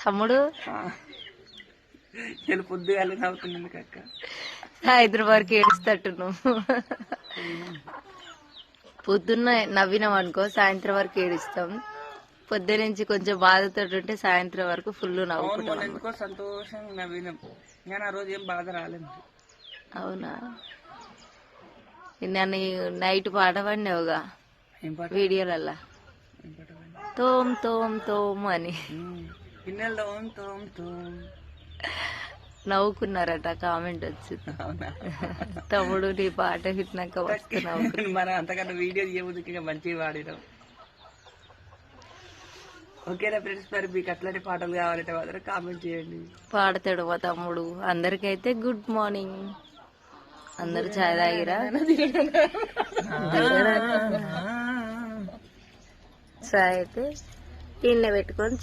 తమ్ముడు పొద్దుగా నవ్వుతున్నాను అక్క. సాయంత్రం వరకు ఏడుస్తట్టు నువ్వు పొద్దున్న నవ్వినాం అనుకో సాయంత్రం వరకు ఏడుస్తాం. పొద్దు నుంచి కొంచెం బాధతో ఉంటే సాయంత్రం వరకు ఫుల్ నవ్వుకుంటాం. ఎందుకో సంతోషంగా నవ్వినాం కానీ ఆ రోజు ఏం బాధ రాలేదు. అవునా? నన్ను నైట్ పాట పాడినావుగా వీడియోలల్లా, తోమ్ తోమ్ తోమ్ అని నవ్వుకున్నారట. కామెంట్ వచ్చింది, తమ్ముడు నీ పాట విన్నాక వస్తే నవ్వుకున్నా. మనం అంతకన్నా వీడియో చేయబుద్ధిగా మంచిగా పాడినాం. ఓకేనా ఫ్రెండ్స్, మరి మీకు అట్లాంటి పాటలు కావాలంటే మాత్రం కామెంట్ చేయండి. పాడతాడు మా తమ్ముడు. అందరికైతే గుడ్ మార్నింగ్. అందరు చాయ్ తాగిరా? చాయ్ అయితే టిన్లో పెట్టుకొని